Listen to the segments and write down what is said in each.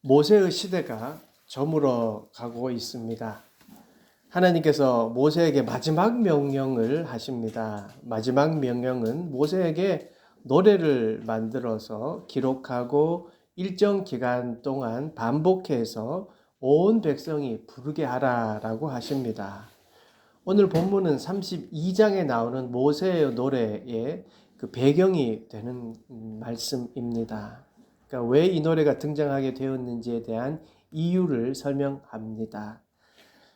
모세의 시대가 저물어 가고 있습니다. 하나님께서 모세에게 마지막 명령을 하십니다. 마지막 명령은 모세에게 노래를 만들어서 기록하고 일정 기간 동안 반복해서 온 백성이 부르게 하라라고 하십니다. 오늘 본문은 32장에 나오는 모세의 노래의 그 배경이 되는 말씀입니다. 그러니까 왜 이 노래가 등장하게 되었는지에 대한 이유를 설명합니다.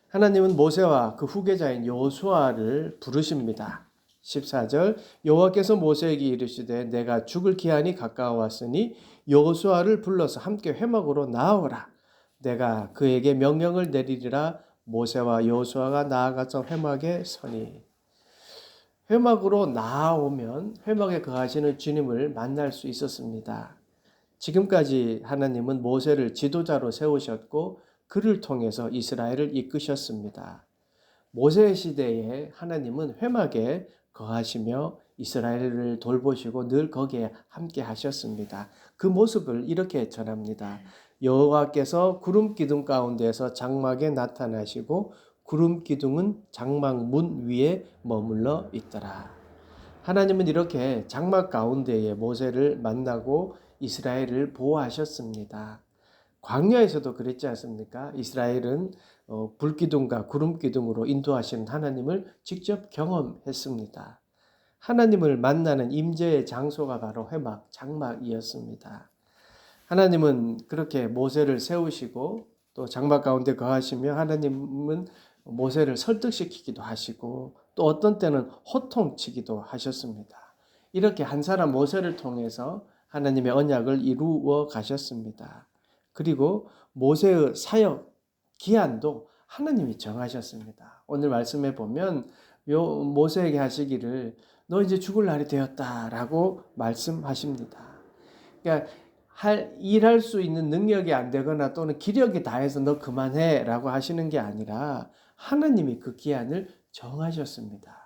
하나님은 모세와 그 후계자인 여호수아를 부르십니다. 14절 여호와께서 모세에게 이르시되 내가 죽을 기한이 가까워왔으니 여호수아를 불러서 함께 회막으로 나아오라. 내가 그에게 명령을 내리리라. 모세와 여호수아가 나아가서 회막에 서니 회막으로 나아오면 회막에 거하시는 주님을 만날 수 있었습니다. 지금까지 하나님은 모세를 지도자로 세우셨고 그를 통해서 이스라엘을 이끄셨습니다. 모세 시대에 하나님은 회막에 거하시며 이스라엘을 돌보시고 늘 거기에 함께 하셨습니다. 그 모습을 이렇게 전합니다. 여호와께서 구름 기둥 가운데서 장막에 나타나시고 구름 기둥은 장막 문 위에 머물러 있더라. 하나님은 이렇게 장막 가운데에 모세를 만나고 이스라엘을 보호하셨습니다. 광야에서도 그랬지 않습니까? 이스라엘은 불기둥과 구름기둥으로 인도하시는 하나님을 직접 경험했습니다. 하나님을 만나는 임재의 장소가 바로 회막, 장막이었습니다. 하나님은 그렇게 모세를 세우시고 또 장막 가운데 거하시며 하나님은 모세를 설득시키기도 하시고 또 어떤 때는 호통치기도 하셨습니다. 이렇게 한 사람 모세를 통해서 하나님의 언약을 이루어 가셨습니다. 그리고 모세의 사역 기한도 하나님이 정하셨습니다. 오늘 말씀에 보면 모세에게 하시기를 너 이제 죽을 날이 되었다라고 말씀하십니다. 그러니까 일할 수 있는 능력이 안 되거나 또는 기력이 다해서 너 그만해 라고 하시는 게 아니라 하나님이 그 기한을 정하셨습니다.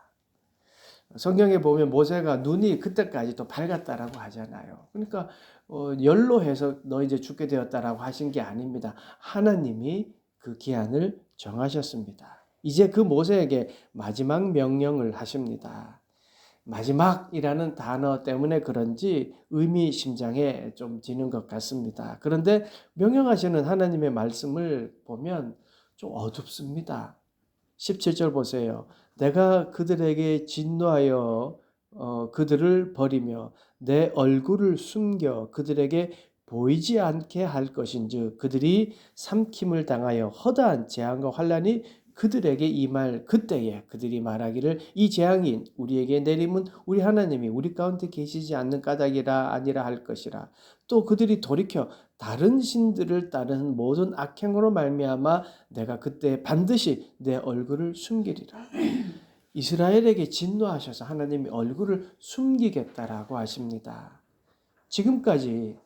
성경에 보면 모세가 눈이 그때까지 또 밝았다라고 하잖아요. 그러니까 연로해서 너 이제 죽게 되었다라고 하신 게 아닙니다. 하나님이 그 기한을 정하셨습니다. 이제 그 모세에게 마지막 명령을 하십니다. 마지막이라는 단어 때문에 그런지 의미심장해 좀 지는 것 같습니다. 그런데 명령하시는 하나님의 말씀을 보면 좀 어둡습니다. 17절 보세요. 내가 그들에게 진노하여 그들을 버리며 내 얼굴을 숨겨 그들에게 보이지 않게 할 것인즉 그들이 삼킴을 당하여 허다한 재앙과 환난이 그들에게 임할 그때에 그들이 말하기를 이 재앙이 우리에게 내림은 우리 하나님이 우리 가운데 계시지 않는 까닭이라 아니라 할 것이라. 또 그들이 돌이켜 다른 신들을 따르는 모든 악행으로 말미암아 내가 그때 반드시 내 얼굴을 숨기리라. 이스라엘에게 진노하셔서 하나님이 얼굴을 숨기겠다라고 하십니다. 지금까지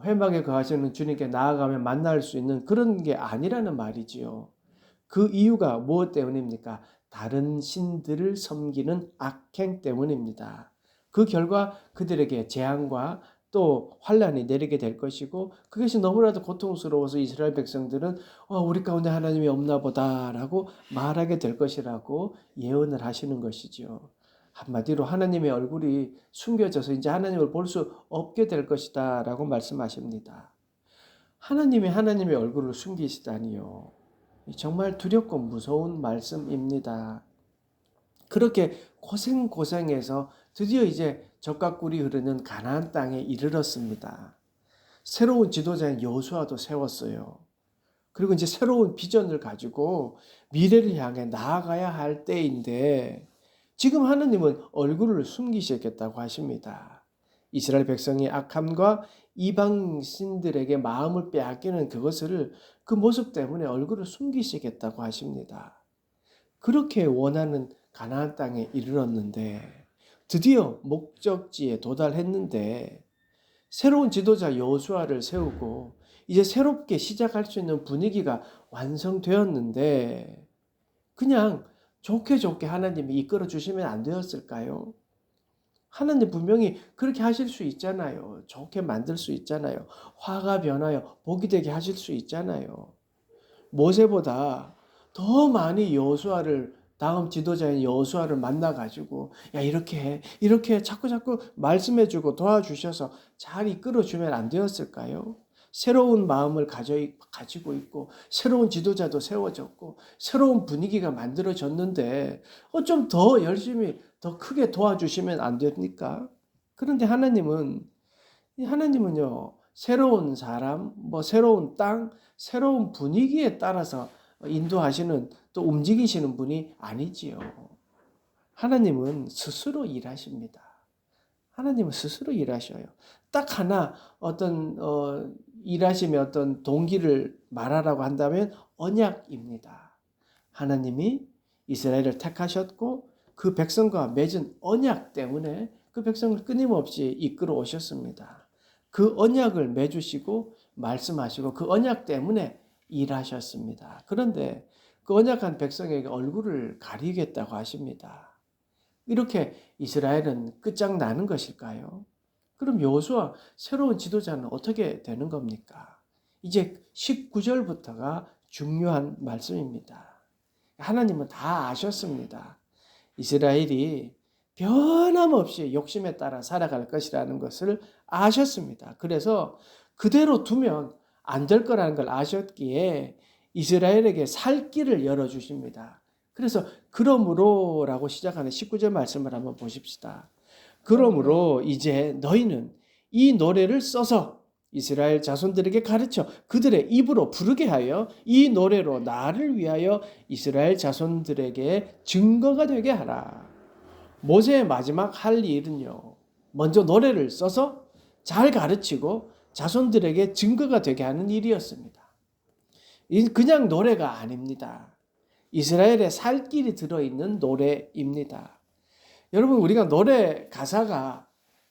회막에 거하시는 주님께 나아가면 만날 수 있는 그런 게 아니라는 말이지요. 그 이유가 무엇 때문입니까? 다른 신들을 섬기는 악행 때문입니다. 그 결과 그들에게 재앙과 또 환난이 내리게 될 것이고 그것이 너무나도 고통스러워서 이스라엘 백성들은 우리 가운데 하나님이 없나 보다라고 말하게 될 것이라고 예언을 하시는 것이죠. 한마디로 하나님의 얼굴이 숨겨져서 이제 하나님을 볼 수 없게 될 것이다 라고 말씀하십니다. 하나님이 하나님의 얼굴을 숨기시다니요. 정말 두렵고 무서운 말씀입니다. 그렇게 고생해서 드디어 이제 젖과 꿀이 흐르는 가나안 땅에 이르렀습니다. 새로운 지도자인 여호수아도 세웠어요. 그리고 이제 새로운 비전을 가지고 미래를 향해 나아가야 할 때인데 지금 하나님은 얼굴을 숨기시겠다고 하십니다. 이스라엘 백성이 악함과 이방 신들에게 마음을 빼앗기는 그것을 그 모습 때문에 얼굴을 숨기시겠다고 하십니다. 그렇게 원하는 가나안 땅에 이르렀는데 드디어 목적지에 도달했는데 새로운 지도자 여호수아를 세우고 이제 새롭게 시작할 수 있는 분위기가 완성되었는데 그냥 좋게 하나님이 이끌어 주시면 안 되었을까요? 하나님 분명히 그렇게 하실 수 있잖아요. 좋게 만들 수 있잖아요. 화가 변하여 복이 되게 하실 수 있잖아요. 모세보다 더 많이 여호수아를 다음 지도자인 여호수아를 만나 가지고 야 이렇게 해. 이렇게 자꾸 말씀해 주고 도와주셔서 잘 이끌어 주면 안 되었을까요? 새로운 마음을 가지고 있고 새로운 지도자도 세워졌고 새로운 분위기가 만들어졌는데 좀 더 열심히 더 크게 도와주시면 안 됩니까? 그런데 하나님은요, 새로운 사람, 새로운 땅, 새로운 분위기에 따라서 인도하시는 또 움직이시는 분이 아니지요. 하나님은 스스로 일하십니다. 하나님은 스스로 일하셔요. 딱 하나 일하심의 어떤 동기를 말하라고 한다면 언약입니다. 하나님이 이스라엘을 택하셨고 그 백성과 맺은 언약 때문에 그 백성을 끊임없이 이끌어 오셨습니다. 그 언약을 맺으시고 말씀하시고 그 언약 때문에 일하셨습니다. 그런데 그 언약한 백성에게 얼굴을 가리겠다고 하십니다. 이렇게 이스라엘은 끝장나는 것일까요? 그럼 여호수아 새로운 지도자는 어떻게 되는 겁니까? 이제 19절부터가 중요한 말씀입니다. 하나님은 다 아셨습니다. 이스라엘이 변함없이 욕심에 따라 살아갈 것이라는 것을 아셨습니다. 그래서 그대로 두면 안 될 거라는 걸 아셨기에 이스라엘에게 살 길을 열어주십니다. 그래서 그러므로라고 시작하는 19절 말씀을 한번 보십시다. 그러므로 이제 너희는 이 노래를 써서 이스라엘 자손들에게 가르쳐 그들의 입으로 부르게 하여 이 노래로 나를 위하여 이스라엘 자손들에게 증거가 되게 하라. 모세의 마지막 할 일은요. 먼저 노래를 써서 잘 가르치고 자손들에게 증거가 되게 하는 일이었습니다. 그냥 노래가 아닙니다. 이스라엘의 살 길이 들어있는 노래입니다. 여러분 우리가 노래 가사가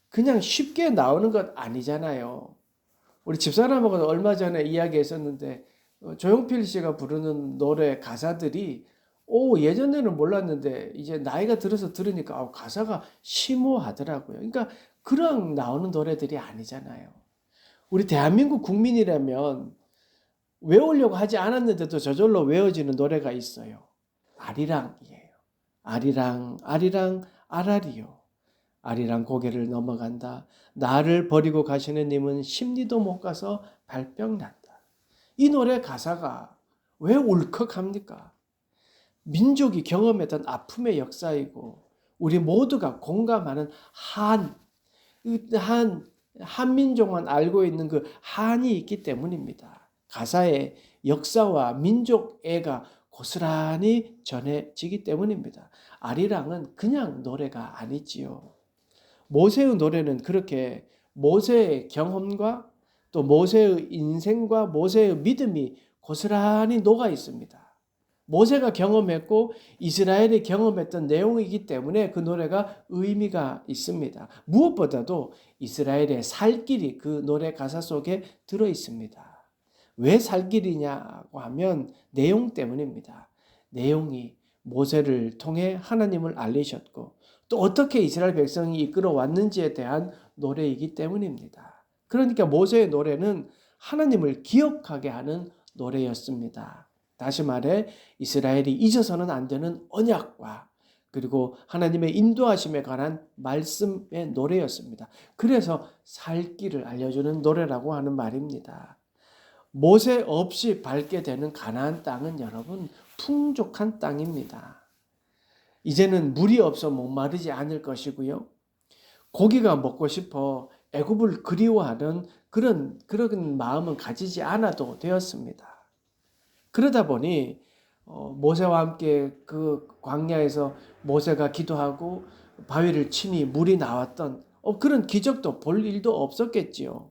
그냥 쉽게 나오는 것 아니잖아요. 우리 집사람하고 얼마 전에 이야기했었는데 조용필 씨가 부르는 노래 가사들이 예전에는 몰랐는데 이제 나이가 들어서 들으니까 가사가 심오하더라고요. 그러니까 그냥 나오는 노래들이 아니잖아요. 우리 대한민국 국민이라면 외우려고 하지 않았는데도 저절로 외워지는 노래가 있어요. 아리랑이에요. 아리랑 아리랑 아라리요. 아리랑 고개를 넘어간다. 나를 버리고 가시는 님은 심리도 못 가서 발병 난다. 이 노래 가사가 왜 울컥합니까? 민족이 경험했던 아픔의 역사이고 우리 모두가 공감하는 한민족만 알고 있는 그 한이 있기 때문입니다. 가사의 역사와 민족애가 고스란히 전해지기 때문입니다. 아리랑은 그냥 노래가 아니지요. 모세의 노래는 그렇게 모세의 경험과 또 모세의 인생과 모세의 믿음이 고스란히 녹아 있습니다. 모세가 경험했고 이스라엘이 경험했던 내용이기 때문에 그 노래가 의미가 있습니다. 무엇보다도 이스라엘의 살 길이 그 노래 가사 속에 들어 있습니다. 왜 살 길이냐고 하면 내용 때문입니다. 내용이 모세를 통해 하나님을 알리셨고 또 어떻게 이스라엘 백성이 이끌어 왔는지에 대한 노래이기 때문입니다. 그러니까 모세의 노래는 하나님을 기억하게 하는 노래였습니다. 다시 말해 이스라엘이 잊어서는 안 되는 언약과 그리고 하나님의 인도하심에 관한 말씀의 노래였습니다. 그래서 살 길을 알려주는 노래라고 하는 말입니다. 모세 없이 밟게 되는 가나안 땅은 여러분 풍족한 땅입니다. 이제는 물이 없어 목마르지 않을 것이고요. 고기가 먹고 싶어 애굽을 그리워하는 그런 마음은 가지지 않아도 되었습니다. 그러다 보니 모세와 함께 그 광야에서 모세가 기도하고 바위를 치니 물이 나왔던 그런 기적도 볼 일도 없었겠지요.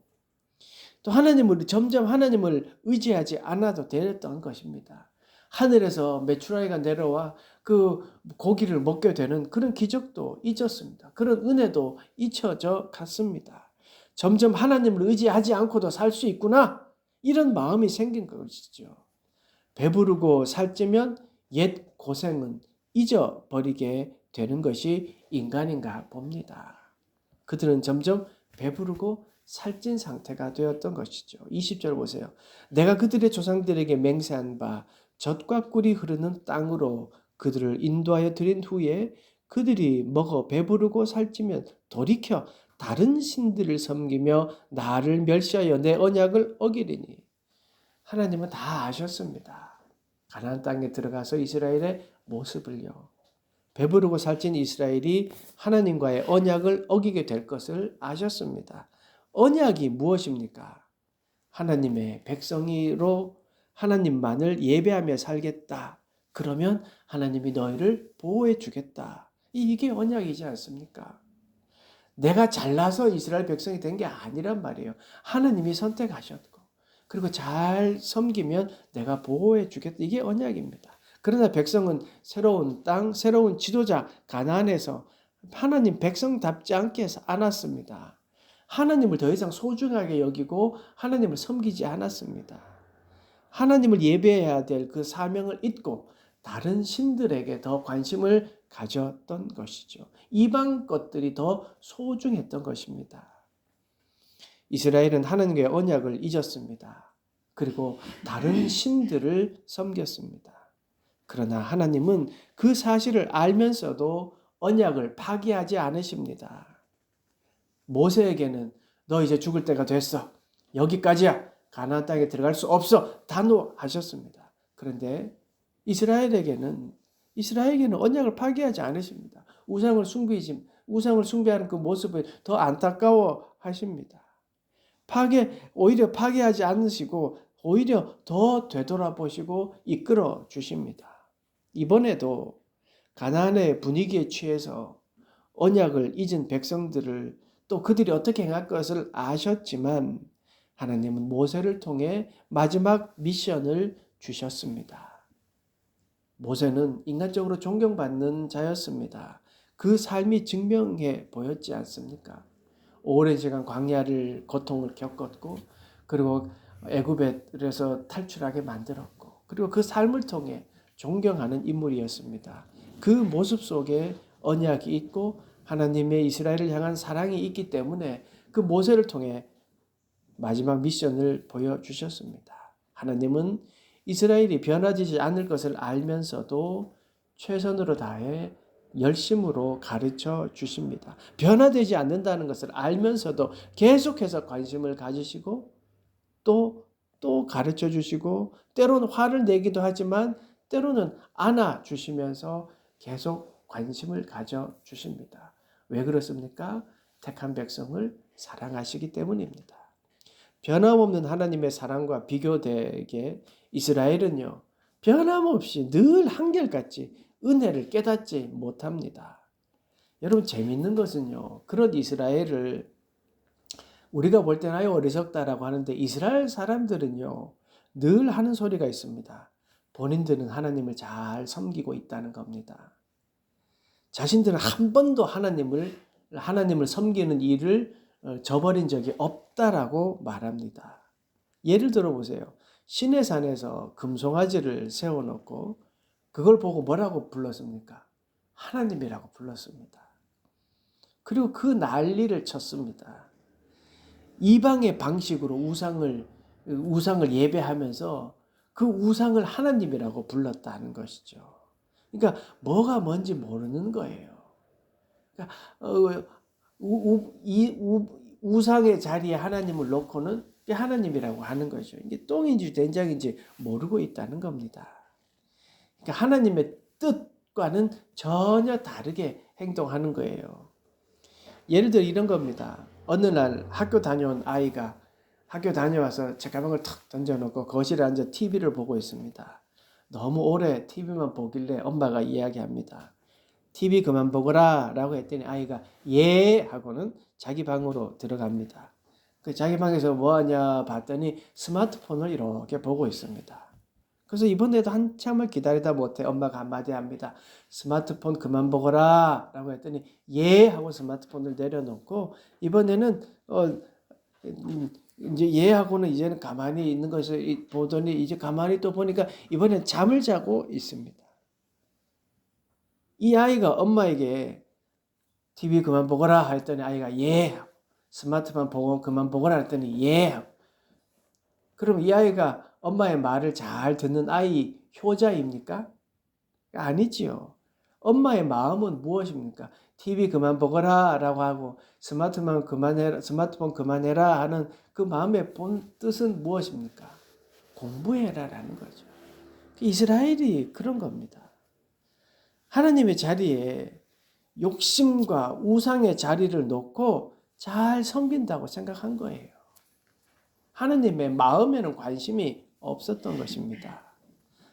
또 점점 하나님을 의지하지 않아도 되었던 것입니다. 하늘에서 메추라기가 내려와 그 고기를 먹게 되는 그런 기적도 잊었습니다. 그런 은혜도 잊혀져 갔습니다. 점점 하나님을 의지하지 않고도 살 수 있구나 이런 마음이 생긴 것이죠. 배부르고 살찌면 옛 고생은 잊어버리게 되는 것이 인간인가 봅니다. 그들은 점점 배부르고 살찐 상태가 되었던 것이죠. 20절 보세요. 내가 그들의 조상들에게 맹세한 바 젖과 꿀이 흐르는 땅으로 그들을 인도하여 드린 후에 그들이 먹어 배부르고 살찌면 돌이켜 다른 신들을 섬기며 나를 멸시하여 내 언약을 어기리니. 하나님은 다 아셨습니다. 가나안 땅에 들어가서 이스라엘의 모습을요. 배부르고 살찐 이스라엘이 하나님과의 언약을 어기게 될 것을 아셨습니다. 언약이 무엇입니까? 하나님의 백성이로 하나님만을 예배하며 살겠다. 그러면 하나님이 너희를 보호해 주겠다. 이게 언약이지 않습니까? 내가 잘나서 이스라엘 백성이 된 게 아니란 말이에요. 하나님이 선택하셨고 그리고 잘 섬기면 내가 보호해 주겠다. 이게 언약입니다. 그러나 백성은 새로운 땅, 새로운 지도자 가나안에서 하나님 백성답지 않게 않았습니다. 하나님을 더 이상 소중하게 여기고 하나님을 섬기지 않았습니다. 하나님을 예배해야 될 그 사명을 잊고 다른 신들에게 더 관심을 가졌던 것이죠. 이방 것들이 더 소중했던 것입니다. 이스라엘은 하나님의 언약을 잊었습니다. 그리고 다른 신들을 섬겼습니다. 그러나 하나님은 그 사실을 알면서도 언약을 파기하지 않으십니다. 모세에게는 너 이제 죽을 때가 됐어. 여기까지야. 가나안 땅에 들어갈 수 없어. 단호하셨습니다. 그런데 이스라엘에게는 언약을 파기하지 않으십니다. 우상을 숭배하는 그 모습을 더 안타까워하십니다. 오히려 파괴하지 않으시고 오히려 더 되돌아보시고 이끌어 주십니다. 이번에도 가나안의 분위기에 취해서 언약을 잊은 백성들을 또 그들이 어떻게 행할 것을 아셨지만 하나님은 모세를 통해 마지막 미션을 주셨습니다. 모세는 인간적으로 존경받는 자였습니다. 그 삶이 증명해 보였지 않습니까? 오랜 시간 광야를 고통을 겪었고 그리고 애굽에서 탈출하게 만들었고 그리고 그 삶을 통해 존경하는 인물이었습니다. 그 모습 속에 언약이 있고 하나님의 이스라엘을 향한 사랑이 있기 때문에 그 모세를 통해 마지막 미션을 보여주셨습니다. 하나님은 이스라엘이 변화되지 않을 것을 알면서도 최선으로 다해 열심으로 가르쳐 주십니다. 변화되지 않는다는 것을 알면서도 계속해서 관심을 가지시고 또 가르쳐 주시고 때로는 화를 내기도 하지만 때로는 안아 주시면서 계속 관심을 가져 주십니다. 왜 그렇습니까? 택한 백성을 사랑하시기 때문입니다. 변함없는 하나님의 사랑과 비교되게 이스라엘은요, 변함없이 늘 한결같이 은혜를 깨닫지 못합니다. 여러분 재밌는 것은요, 그런 이스라엘을 우리가 볼 때는 아유 어리석다라고 하는데 이스라엘 사람들은요, 늘 하는 소리가 있습니다. 본인들은 하나님을 잘 섬기고 있다는 겁니다. 자신들은 한 번도 하나님을 섬기는 일을 저버린 적이 없다라고 말합니다. 예를 들어 보세요. 시내산에서 금송아지를 세워놓고 그걸 보고 뭐라고 불렀습니까? 하나님이라고 불렀습니다. 그리고 그 난리를 쳤습니다. 이방의 방식으로 우상을 예배하면서 그 우상을 하나님이라고 불렀다는 것이죠. 그러니까 뭐가 뭔지 모르는 거예요. 그러니까 우상의 자리에 하나님을 놓고는 하나님이라고 하는 거죠. 이게 똥인지 된장인지 모르고 있다는 겁니다. 그러니까 하나님의 뜻과는 전혀 다르게 행동하는 거예요. 예를 들어 이런 겁니다. 어느 날 학교 다녀온 아이가 학교 다녀와서 책가방을 탁 던져놓고 거실에 앉아 TV를 보고 있습니다. 너무 오래 TV만 보길래 엄마가 이야기합니다. TV 그만 보거라 라고 했더니 아이가 예 하고는 자기 방으로 들어갑니다. 그 자기 방에서 뭐하냐 봤더니 스마트폰을 이렇게 보고 있습니다. 그래서 이번에도 한참을 기다리다 못해 엄마가 한마디 합니다. 스마트폰 그만 보거라 라고 했더니 예 하고 스마트폰을 내려놓고 이번에는 이제 예 하고는 이제는 가만히 있는 것을 보더니 이제 가만히 또 보니까 이번엔 잠을 자고 있습니다. 이 아이가 엄마에게 TV 그만 보거라 했더니 아이가 예. 스마트폰 보고 그만 보거라 했더니 예. 그럼 이 아이가 엄마의 말을 잘 듣는 아이 효자입니까? 아니지요. 엄마의 마음은 무엇입니까? TV 그만 보거라 라고 하고 스마트폰 그만해라 하는 그 마음의 본 뜻은 무엇입니까? 공부해라 라는 거죠. 이스라엘이 그런 겁니다. 하나님의 자리에 욕심과 우상의 자리를 놓고 잘 섬긴다고 생각한 거예요. 하나님의 마음에는 관심이 없었던 것입니다.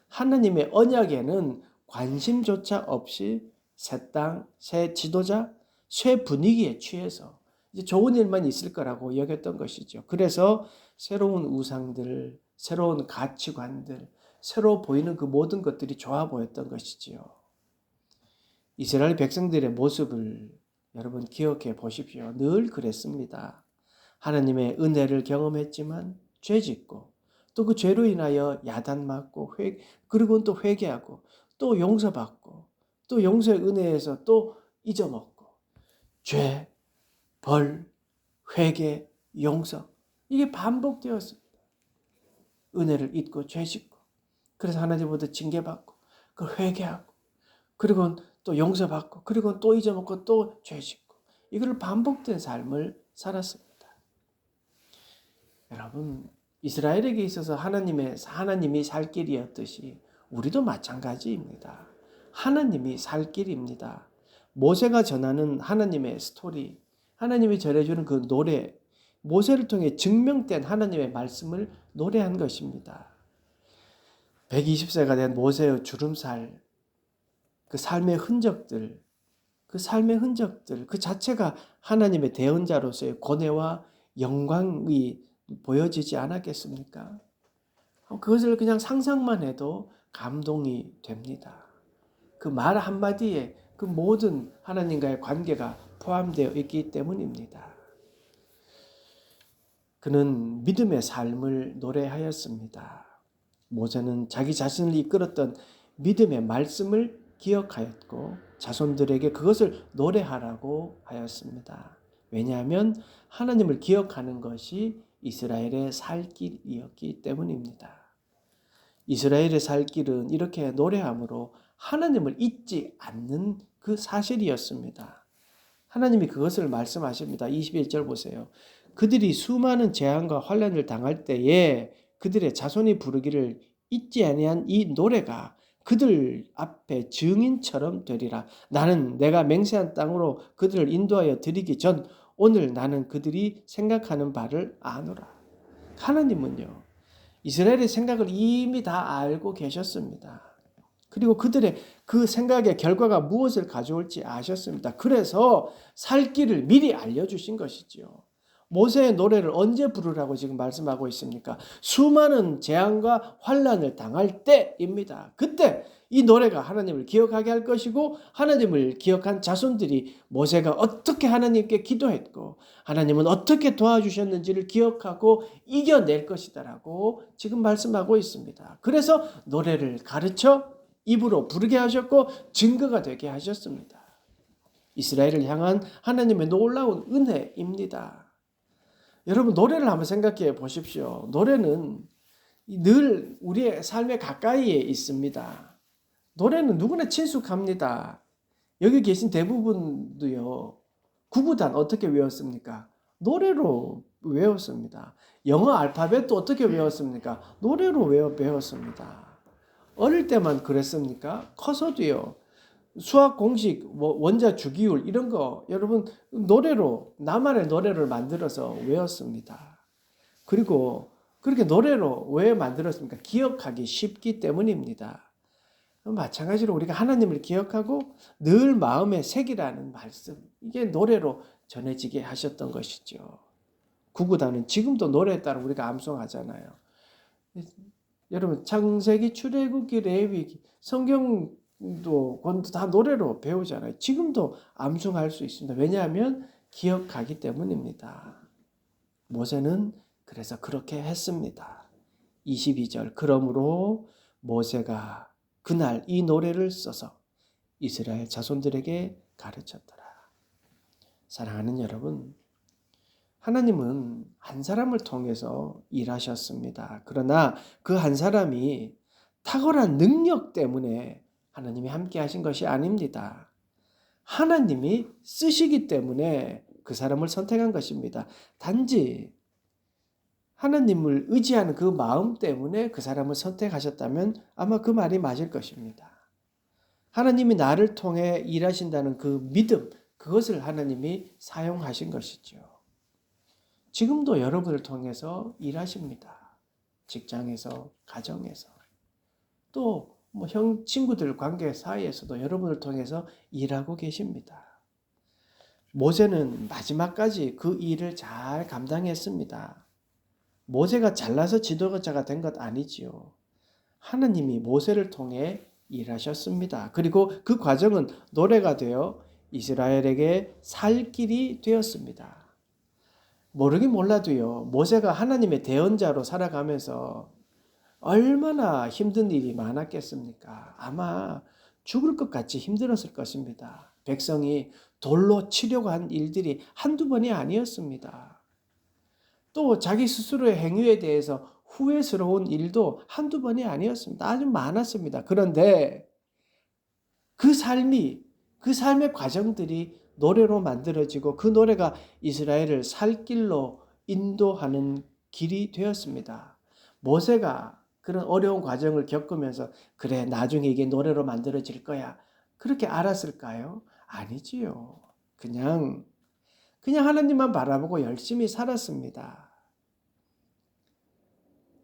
하나님의 언약에는 관심조차 없이 새 땅, 새 지도자, 새 분위기에 취해서 이제 좋은 일만 있을 거라고 여겼던 것이죠. 그래서 새로운 우상들, 새로운 가치관들, 새로 보이는 그 모든 것들이 좋아 보였던 것이지요. 이스라엘 백성들의 모습을 여러분 기억해 보십시오. 늘 그랬습니다. 하나님의 은혜를 경험했지만 죄짓고 또 그 죄로 인하여 야단맞고 그리고 또 회개하고 또 용서받고 또 용서의 은혜에서 또 잊어먹고 죄, 벌, 회개, 용서 이게 반복되었습니다. 은혜를 잊고 죄짓고 그래서 하나님보다 징계받고 그 회개하고 그리고 또 용서받고 그리고 또 잊어먹고 또 죄짓고 이걸 반복된 삶을 살았습니다. 여러분 이스라엘에게 있어서 하나님이 살 길이었듯이 우리도 마찬가지입니다. 하나님이 살 길입니다. 모세가 전하는 하나님의 스토리, 하나님이 전해주는 그 노래, 모세를 통해 증명된 하나님의 말씀을 노래한 것입니다. 120세가 된 모세의 주름살, 그 삶의 흔적들, 그 자체가 하나님의 대언자로서의 고뇌와 영광이 보여지지 않았겠습니까? 그것을 그냥 상상만 해도 감동이 됩니다. 그 말 한마디에 그 모든 하나님과의 관계가 포함되어 있기 때문입니다. 그는 믿음의 삶을 노래하였습니다. 모세는 자기 자신을 이끌었던 믿음의 말씀을 기억하였고 자손들에게 그것을 노래하라고 하였습니다. 왜냐하면 하나님을 기억하는 것이 이스라엘의 살 길이었기 때문입니다. 이스라엘의 살 길은 이렇게 노래함으로 하나님을 잊지 않는 그 사실이었습니다. 하나님이 그것을 말씀하십니다. 21절 보세요. 그들이 수많은 재앙과 환난을 당할 때에 그들의 자손이 부르기를 잊지 아니한 이 노래가 그들 앞에 증인처럼 되리라. 나는 내가 맹세한 땅으로 그들을 인도하여 드리기 전 오늘 나는 그들이 생각하는 바를 아노라. 하나님은요, 이스라엘의 생각을 이미 다 알고 계셨습니다. 그리고 그들의 그 생각의 결과가 무엇을 가져올지 아셨습니다. 그래서 살 길을 미리 알려주신 것이지요. 모세의 노래를 언제 부르라고 지금 말씀하고 있습니까? 수많은 재앙과 환난을 당할 때입니다. 그때 이 노래가 하나님을 기억하게 할 것이고 하나님을 기억한 자손들이 모세가 어떻게 하나님께 기도했고 하나님은 어떻게 도와주셨는지를 기억하고 이겨낼 것이다라고 지금 말씀하고 있습니다. 그래서 노래를 가르쳐 입으로 부르게 하셨고 증거가 되게 하셨습니다. 이스라엘을 향한 하나님의 놀라운 은혜입니다. 여러분 노래를 한번 생각해 보십시오. 노래는 늘 우리의 삶의 가까이에 있습니다. 노래는 누구나 친숙합니다. 여기 계신 대부분도요. 구구단 어떻게 외웠습니까? 노래로 외웠습니다. 영어 알파벳도 어떻게 외웠습니까? 노래로 외웠습니다. 어릴 때만 그랬습니까? 커서도요. 수학 공식, 원자 주기율 이런 거 여러분 노래로 나만의 노래를 만들어서 외웠습니다. 그리고 그렇게 노래로 왜 만들었습니까? 기억하기 쉽기 때문입니다. 마찬가지로 우리가 하나님을 기억하고 늘 마음에 새기라는 말씀 이게 노래로 전해지게 하셨던 것이죠. 구구단은 지금도 노래에 따라 우리가 암송하잖아요. 여러분 창세기, 출애굽기, 레위기, 성경도 권도 다 노래로 배우잖아요. 지금도 암송할 수 있습니다. 왜냐하면 기억하기 때문입니다. 모세는 그래서 그렇게 했습니다. 22절 그러므로 모세가 그날 이 노래를 써서 이스라엘 자손들에게 가르쳤더라. 사랑하는 여러분, 하나님은 한 사람을 통해서 일하셨습니다. 그러나 그 한 사람이 탁월한 능력 때문에 하나님이 함께 하신 것이 아닙니다. 하나님이 쓰시기 때문에 그 사람을 선택한 것입니다. 단지 하나님을 의지하는 그 마음 때문에 그 사람을 선택하셨다면 아마 그 말이 맞을 것입니다. 하나님이 나를 통해 일하신다는 그 믿음, 그것을 하나님이 사용하신 것이죠. 지금도 여러분을 통해서 일하십니다. 직장에서, 가정에서, 또 형, 친구들 관계 사이에서도 여러분을 통해서 일하고 계십니다. 모세는 마지막까지 그 일을 잘 감당했습니다. 모세가 잘나서 지도자가 된 것 아니지요. 하나님이 모세를 통해 일하셨습니다. 그리고 그 과정은 노래가 되어 이스라엘에게 살 길이 되었습니다. 모르긴 몰라도요, 모세가 하나님의 대언자로 살아가면서 얼마나 힘든 일이 많았겠습니까? 아마 죽을 것 같이 힘들었을 것입니다. 백성이 돌로 치려고 한 일들이 한두 번이 아니었습니다. 또 자기 스스로의 행위에 대해서 후회스러운 일도 한두 번이 아니었습니다. 아주 많았습니다. 그런데 그 삶의 과정들이 노래로 만들어지고 그 노래가 이스라엘을 살 길로 인도하는 길이 되었습니다. 모세가 그런 어려운 과정을 겪으면서 그래, 나중에 이게 노래로 만들어질 거야, 그렇게 알았을까요? 아니지요. 그냥 하나님만 바라보고 열심히 살았습니다.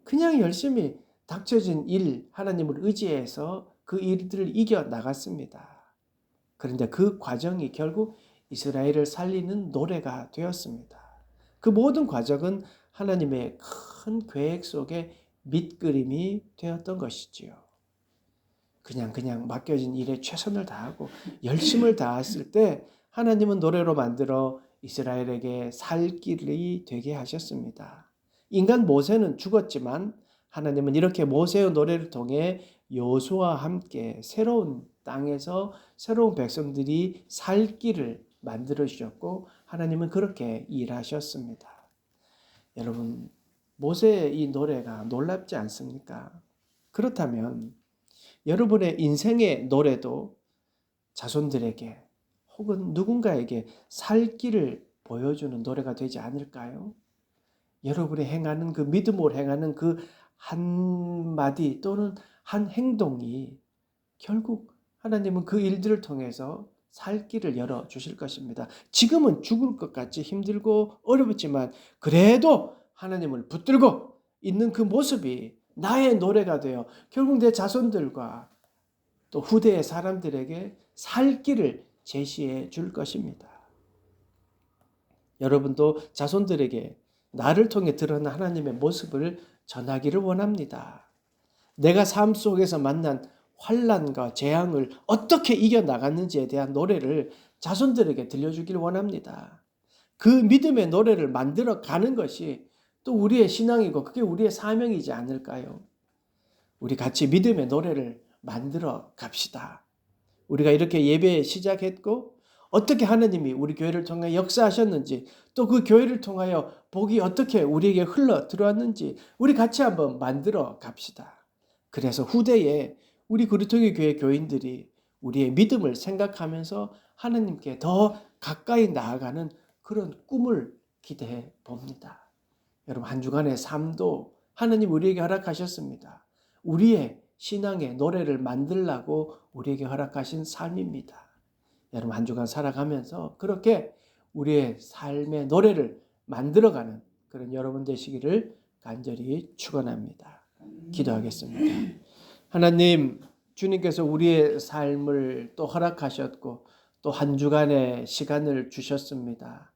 그냥 열심히 닥쳐진 일, 하나님을 의지해서 그 일들을 이겨 나갔습니다. 그런데 그 과정이 결국 이스라엘을 살리는 노래가 되었습니다. 그 모든 과정은 하나님의 큰 계획 속의 밑그림이 되었던 것이지요. 그냥 맡겨진 일에 최선을 다하고 열심을 다했을 때 하나님은 노래로 만들어 이스라엘에게 살 길이 되게 하셨습니다. 인간 모세는 죽었지만 하나님은 이렇게 모세의 노래를 통해 여호수아와 함께 새로운 땅에서 새로운 백성들이 살 길을 만들어 주셨고 하나님은 그렇게 일하셨습니다. 여러분, 모세의 이 노래가 놀랍지 않습니까? 그렇다면 여러분의 인생의 노래도 자손들에게 혹은 누군가에게 살 길을 보여주는 노래가 되지 않을까요? 여러분이 행하는 그 믿음으로 행하는 그 한마디 또는 한 행동이 결국 하나님은 그 일들을 통해서 살 길을 열어주실 것입니다. 지금은 죽을 것 같이 힘들고 어렵지만 그래도 하나님을 붙들고 있는 그 모습이 나의 노래가 되어 결국 내 자손들과 또 후대의 사람들에게 살 길을 제시해 줄 것입니다. 여러분도 자손들에게 나를 통해 드러난 하나님의 모습을 전하기를 원합니다. 내가 삶 속에서 만난 환난과 재앙을 어떻게 이겨나갔는지에 대한 노래를 자손들에게 들려주길 원합니다. 그 믿음의 노래를 만들어 가는 것이 또 우리의 신앙이고 그게 우리의 사명이지 않을까요? 우리 같이 믿음의 노래를 만들어 갑시다. 우리가 이렇게 예배 시작했고 어떻게 하나님이 우리 교회를 통해 역사하셨는지 또 그 교회를 통하여 복이 어떻게 우리에게 흘러 들어왔는지 우리 같이 한번 만들어 갑시다. 그래서 후대에 우리 그리스도의 교회 교인들이 우리의 믿음을 생각하면서 하나님께 더 가까이 나아가는 그런 꿈을 기대해 봅니다. 여러분, 한 주간의 삶도 하나님 우리에게 허락하셨습니다. 우리의 신앙의 노래를 만들라고 우리에게 허락하신 삶입니다. 여러분, 한 주간 살아가면서 그렇게 우리의 삶의 노래를 만들어가는 그런 여러분 되시기를 간절히 축원합니다. 기도하겠습니다. 하나님, 주님께서 우리의 삶을 또 허락하셨고 또 한 주간의 시간을 주셨습니다.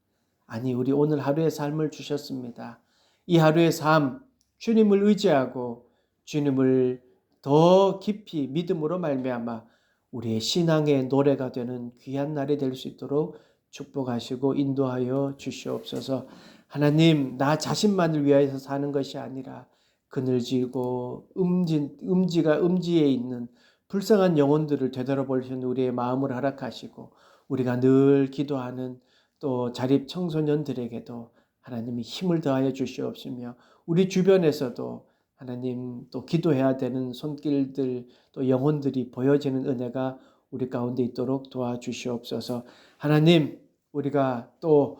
아니, 우리 오늘 하루의 삶을 주셨습니다. 이 하루의 삶, 주님을 의지하고 주님을 더 깊이 믿음으로 말미암아 우리의 신앙의 노래가 되는 귀한 날이 될 수 있도록 축복하시고 인도하여 주시옵소서. 하나님, 나 자신만을 위하여서 사는 것이 아니라 그늘지고 음지에 있는 불쌍한 영혼들을 되돌아볼 수 있는 우리의 마음을 허락하시고 우리가 늘 기도하는 또 자립 청소년들에게도 하나님이 힘을 더하여 주시옵시며 우리 주변에서도 하나님 또 기도해야 되는 손길들 또 영혼들이 보여지는 은혜가 우리 가운데 있도록 도와주시옵소서. 하나님 우리가 또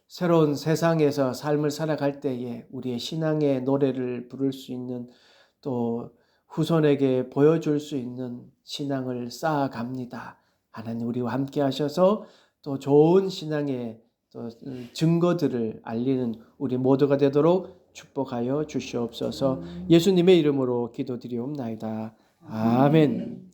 새로운 세상에서 삶을 살아갈 때에 우리의 신앙의 노래를 부를 수 있는 또 후손에게 보여줄 수 있는 신앙을 쌓아갑니다. 하나님 우리와 함께 하셔서 또 좋은 신앙의 또 증거들을 알리는 우리 모두가 되도록 축복하여 주시옵소서. 예수님의 이름으로 기도드리옵나이다. 아멘.